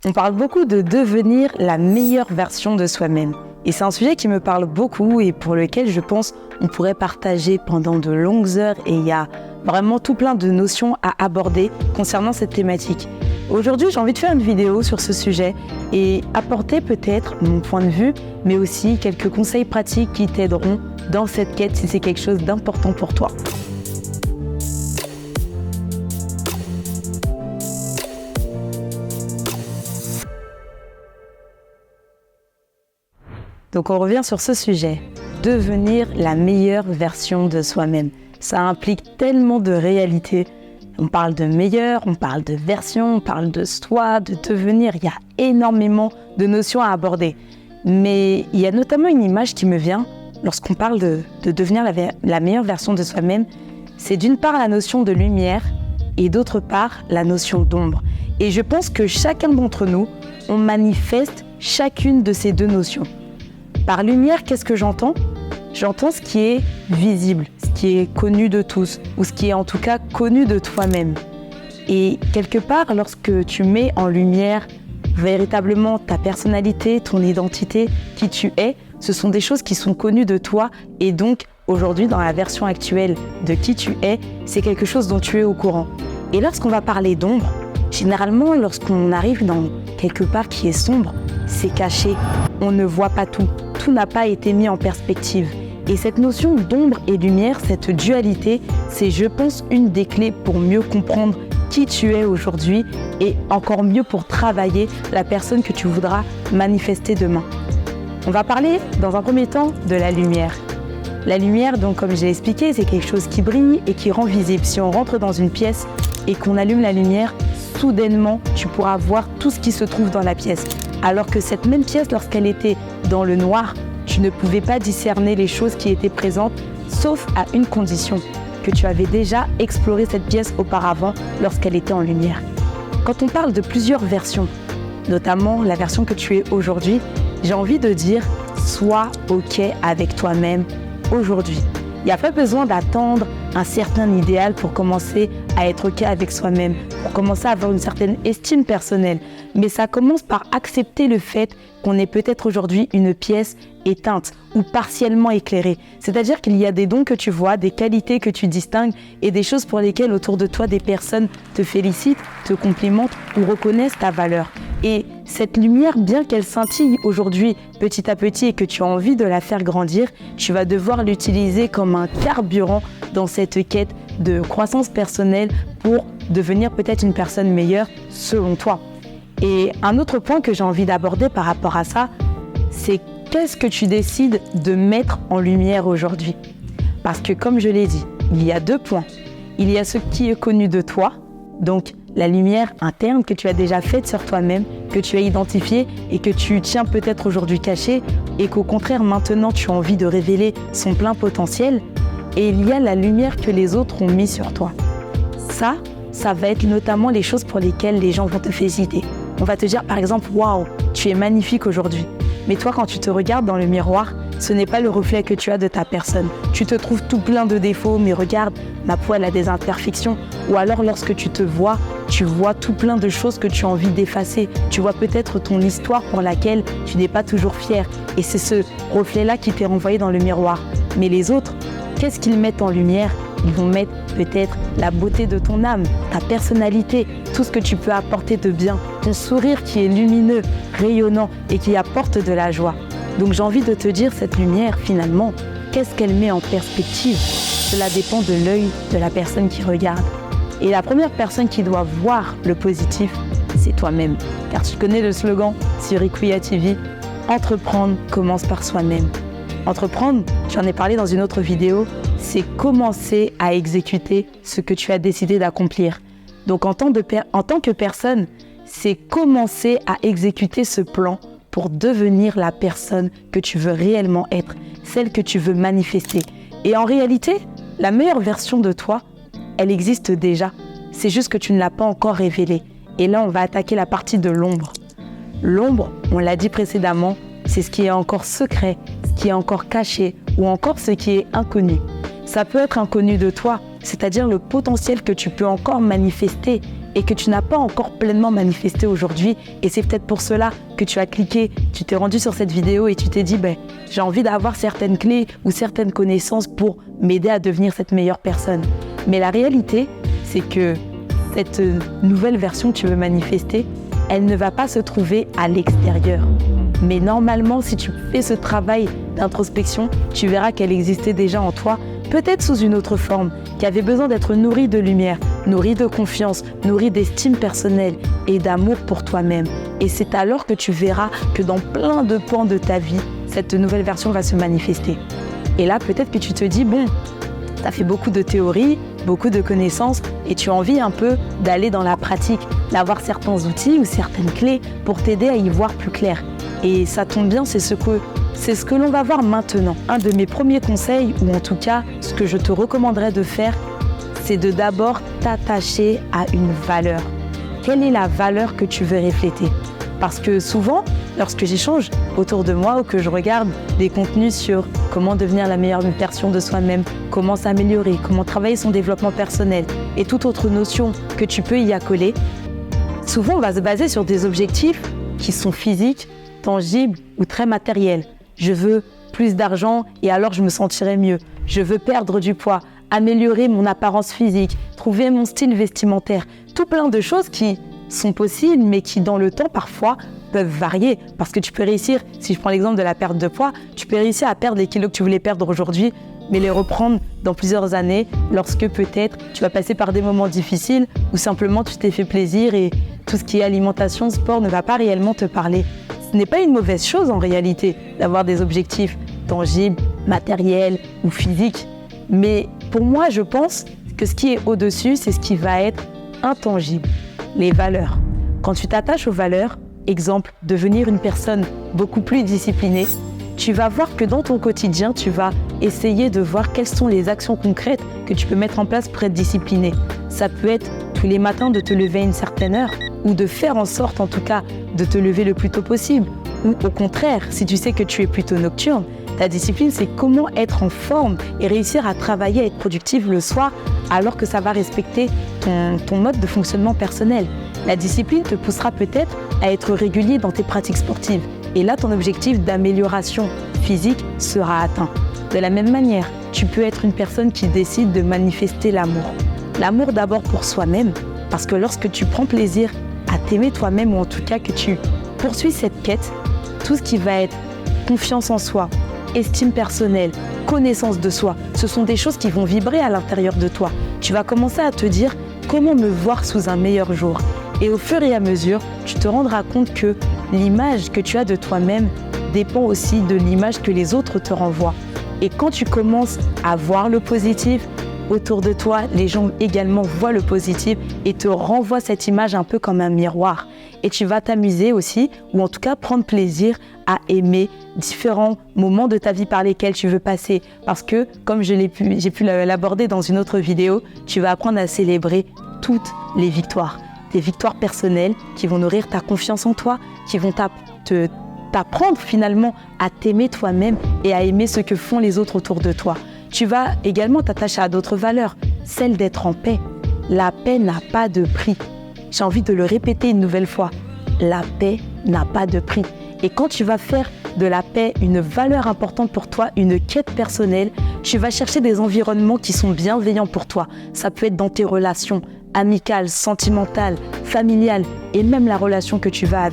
On parle beaucoup de devenir la meilleure version de soi-même. Et c'est un sujet qui me parle beaucoup et pour lequel je pense on pourrait partager pendant de longues heures et il y a vraiment tout plein de notions à aborder concernant cette thématique. Aujourd'hui, j'ai envie de faire une vidéo sur ce sujet et apporter peut-être mon point de vue, mais aussi quelques conseils pratiques qui t'aideront dans cette quête si c'est quelque chose d'important pour toi. Donc on revient sur ce sujet, devenir la meilleure version de soi-même. Ça implique tellement de réalités. On parle de meilleur, on parle de version, on parle de soi, de devenir. Il y a énormément de notions à aborder. Mais il y a notamment une image qui me vient lorsqu'on parle de devenir la meilleure version de soi-même. C'est d'une part la notion de lumière et d'autre part la notion d'ombre. Et je pense que chacun d'entre nous, on manifeste chacune de ces deux notions. Par lumière, qu'est-ce que j'entends ? J'entends ce qui est visible, ce qui est connu de tous, ou ce qui est en tout cas connu de toi-même. Et quelque part, lorsque tu mets en lumière véritablement ta personnalité, ton identité, qui tu es, ce sont des choses qui sont connues de toi. Et donc, aujourd'hui, dans la version actuelle de qui tu es, c'est quelque chose dont tu es au courant. Et lorsqu'on va parler d'ombre, généralement, lorsqu'on arrive dans quelque part qui est sombre, c'est caché, on ne voit pas tout. Tout n'a pas été mis en perspective. Et cette notion d'ombre et lumière, cette dualité, c'est, je pense, une des clés pour mieux comprendre qui tu es aujourd'hui et encore mieux pour travailler la personne que tu voudras manifester demain. On va parler, dans un premier temps, de la lumière. La lumière, donc, comme j'ai expliqué, c'est quelque chose qui brille et qui rend visible. Si on rentre dans une pièce et qu'on allume la lumière, soudainement, tu pourras voir tout ce qui se trouve dans la pièce. Alors que cette même pièce, lorsqu'elle était dans le noir, tu ne pouvais pas discerner les choses qui étaient présentes, sauf à une condition, que tu avais déjà exploré cette pièce auparavant lorsqu'elle était en lumière. Quand on parle de plusieurs versions, notamment la version que tu es aujourd'hui, j'ai envie de dire, sois OK avec toi-même aujourd'hui. Il n'y a pas besoin d'attendre un certain idéal pour commencer à être OK avec soi-même, pour commencer à avoir une certaine estime personnelle. Mais ça commence par accepter le fait qu'on est peut-être aujourd'hui une pièce éteinte ou partiellement éclairée. C'est-à-dire qu'il y a des dons que tu vois, des qualités que tu distingues et des choses pour lesquelles autour de toi des personnes te félicitent, te complimentent ou reconnaissent ta valeur. Et cette lumière, bien qu'elle scintille aujourd'hui petit à petit et que tu as envie de la faire grandir, tu vas devoir l'utiliser comme un carburant dans cette quête de croissance personnelle pour devenir peut-être une personne meilleure selon toi. Et un autre point que j'ai envie d'aborder par rapport à ça, c'est qu'est-ce que tu décides de mettre en lumière aujourd'hui ? Parce que comme je l'ai dit, il y a deux points. Il y a ce qui est connu de toi, donc la lumière interne que tu as déjà faite sur toi-même, que tu as identifiée et que tu tiens peut-être aujourd'hui cachée et qu'au contraire maintenant tu as envie de révéler son plein potentiel. Et il y a la lumière que les autres ont mis sur toi. Ça va être notamment les choses pour lesquelles les gens vont te féliciter. On va te dire par exemple, waouh, tu es magnifique aujourd'hui. Mais toi, quand tu te regardes dans le miroir, ce n'est pas le reflet que tu as de ta personne. Tu te trouves tout plein de défauts, mais regarde, ma peau elle a des imperfections. Ou alors lorsque tu te vois, tu vois tout plein de choses que tu as envie d'effacer. Tu vois peut-être ton histoire pour laquelle tu n'es pas toujours fier. Et c'est ce reflet-là qui t'est renvoyé dans le miroir. Mais les autres, qu'est-ce qu'ils mettent en lumière ? Ils vont mettre peut-être la beauté de ton âme, ta personnalité, tout ce que tu peux apporter de bien, ton sourire qui est lumineux, rayonnant et qui apporte de la joie. Donc j'ai envie de te dire, cette lumière finalement, qu'est-ce qu'elle met en perspective ? Cela dépend de l'œil de la personne qui regarde. Et la première personne qui doit voir le positif, c'est toi-même. Car tu connais le slogan sur Ikuya TV, entreprendre commence par soi-même. Entreprendre, j'en ai parlé dans une autre vidéo, c'est commencer à exécuter ce que tu as décidé d'accomplir. Donc en tant que personne, c'est commencer à exécuter ce plan pour devenir la personne que tu veux réellement être, celle que tu veux manifester. Et en réalité, la meilleure version de toi, elle existe déjà. C'est juste que tu ne l'as pas encore révélée. Et là, on va attaquer la partie de l'ombre. L'ombre, on l'a dit précédemment, c'est ce qui est encore secret, ce qui est encore caché ou encore ce qui est inconnu. Ça peut être inconnu de toi, c'est-à-dire le potentiel que tu peux encore manifester et que tu n'as pas encore pleinement manifesté aujourd'hui. Et c'est peut-être pour cela que tu as cliqué, tu t'es rendu sur cette vidéo et tu t'es dit j'ai envie d'avoir certaines clés ou certaines connaissances pour m'aider à devenir cette meilleure personne. Mais la réalité, c'est que cette nouvelle version que tu veux manifester, elle ne va pas se trouver à l'extérieur. Mais normalement, si tu fais ce travail d'introspection, tu verras qu'elle existait déjà en toi, peut-être sous une autre forme, qui avait besoin d'être nourrie de lumière, nourrie de confiance, nourrie d'estime personnelle et d'amour pour toi-même. Et c'est alors que tu verras que dans plein de pans de ta vie, cette nouvelle version va se manifester. Et là, peut-être que tu te dis, tu as fait beaucoup de théories, beaucoup de connaissances et tu as envie un peu d'aller dans la pratique, d'avoir certains outils ou certaines clés pour t'aider à y voir plus clair. Et ça tombe bien, c'est ce que l'on va voir maintenant. Un de mes premiers conseils, ou en tout cas, ce que je te recommanderais de faire, c'est de d'abord t'attacher à une valeur. Quelle est la valeur que tu veux refléter ? Parce que souvent, lorsque j'échange autour de moi ou que je regarde des contenus sur comment devenir la meilleure version de soi-même, comment s'améliorer, comment travailler son développement personnel et toute autre notion que tu peux y accoler, souvent on va se baser sur des objectifs qui sont physiques, tangibles ou très matériels. Je veux plus d'argent et alors je me sentirai mieux. Je veux perdre du poids, améliorer mon apparence physique, trouver mon style vestimentaire. Tout plein de choses qui sont possibles mais qui dans le temps parfois peuvent varier. Parce que tu peux réussir, si je prends l'exemple de la perte de poids, tu peux réussir à perdre les kilos que tu voulais perdre aujourd'hui mais les reprendre dans plusieurs années lorsque peut-être tu vas passer par des moments difficiles ou simplement tu t'es fait plaisir et tout ce qui est alimentation, sport ne va pas réellement te parler. Ce n'est pas une mauvaise chose en réalité d'avoir des objectifs tangibles, matériels ou physiques. Mais pour moi, je pense que ce qui est au-dessus, c'est ce qui va être intangible, les valeurs. Quand tu t'attaches aux valeurs, exemple, devenir une personne beaucoup plus disciplinée, tu vas voir que dans ton quotidien, tu vas essayer de voir quelles sont les actions concrètes que tu peux mettre en place pour être discipliné. Ça peut être tous les matins de te lever à une certaine heure ou de faire en sorte en tout cas de te lever le plus tôt possible. Ou au contraire, si tu sais que tu es plutôt nocturne, ta discipline c'est comment être en forme et réussir à travailler, à être productive le soir alors que ça va respecter ton mode de fonctionnement personnel. La discipline te poussera peut-être à être régulier dans tes pratiques sportives. Et là, ton objectif d'amélioration physique sera atteint. De la même manière, tu peux être une personne qui décide de manifester l'amour. L'amour d'abord pour soi-même, parce que lorsque tu prends plaisir à t'aimer toi-même, ou en tout cas que tu poursuis cette quête, tout ce qui va être confiance en soi, estime personnelle, connaissance de soi, ce sont des choses qui vont vibrer à l'intérieur de toi. Tu vas commencer à te dire comment me voir sous un meilleur jour. Et au fur et à mesure, tu te rendras compte que l'image que tu as de toi-même dépend aussi de l'image que les autres te renvoient. Et quand tu commences à voir le positif autour de toi, les gens également voient le positif et te renvoient cette image un peu comme un miroir. Et tu vas t'amuser aussi, ou en tout cas prendre plaisir à aimer différents moments de ta vie par lesquels tu veux passer. Parce que, comme j'ai pu l'aborder dans une autre vidéo, tu vas apprendre à célébrer toutes les victoires. Des victoires personnelles qui vont nourrir ta confiance en toi, qui vont t'apprendre finalement à t'aimer toi-même et à aimer ce que font les autres autour de toi. Tu vas également t'attacher à d'autres valeurs, celle d'être en paix. La paix n'a pas de prix. J'ai envie de le répéter une nouvelle fois. La paix n'a pas de prix. Et quand tu vas faire de la paix une valeur importante pour toi, une quête personnelle, tu vas chercher des environnements qui sont bienveillants pour toi. Ça peut être dans tes relations amicales, sentimentales, familiales et même la relation que tu as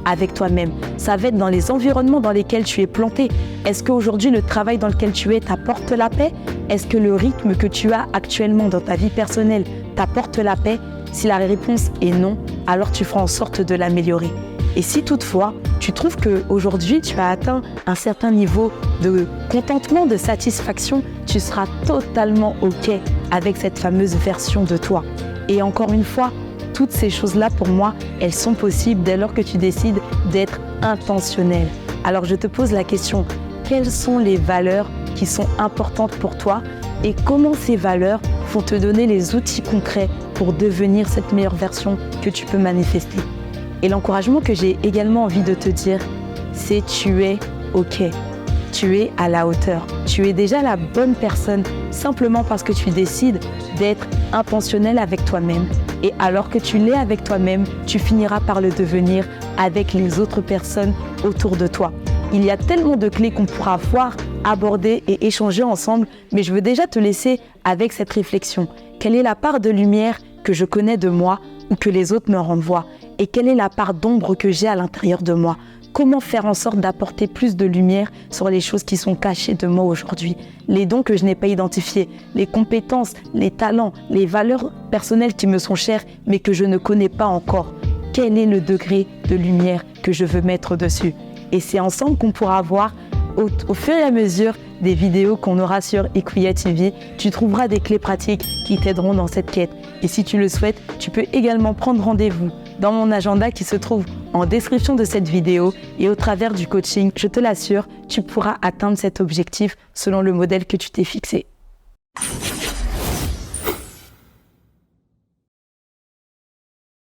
avec toi-même. Ça va être dans les environnements dans lesquels tu es planté. Est-ce qu'aujourd'hui, le travail dans lequel tu es t'apporte la paix ? Est-ce que le rythme que tu as actuellement dans ta vie personnelle t'apporte la paix ? Si la réponse est non, alors tu feras en sorte de l'améliorer. Et si toutefois, tu trouves qu'aujourd'hui, tu as atteint un certain niveau de contentement, de satisfaction, tu seras totalement OK avec cette fameuse version de toi. Et encore une fois, toutes ces choses-là, pour moi, elles sont possibles dès lors que tu décides d'être intentionnel. Alors je te pose la question, quelles sont les valeurs qui sont importantes pour toi et comment ces valeurs vont te donner les outils concrets pour devenir cette meilleure version que tu peux manifester. Et l'encouragement que j'ai également envie de te dire, c'est tu es OK. Tu es à la hauteur. Tu es déjà la bonne personne simplement parce que tu décides d'être intentionnel avec toi-même. Et alors que tu l'es avec toi-même, tu finiras par le devenir avec les autres personnes autour de toi. Il y a tellement de clés qu'on pourra voir, aborder et échanger ensemble, mais je veux déjà te laisser avec cette réflexion. Quelle est la part de lumière que je connais de moi ou que les autres me renvoient? Et quelle est la part d'ombre que j'ai à l'intérieur de moi? Comment faire en sorte d'apporter plus de lumière sur les choses qui sont cachées de moi aujourd'hui? Les dons que je n'ai pas identifiés, les compétences, les talents, les valeurs personnelles qui me sont chères mais que je ne connais pas encore. Quel est le degré de lumière que je veux mettre dessus? Et c'est ensemble qu'on pourra voir au fur et à mesure des vidéos qu'on aura sur Equia TV, tu trouveras des clés pratiques qui t'aideront dans cette quête. Et si tu le souhaites, tu peux également prendre rendez-vous dans mon agenda qui se trouve en description de cette vidéo et au travers du coaching, je te l'assure, tu pourras atteindre cet objectif selon le modèle que tu t'es fixé.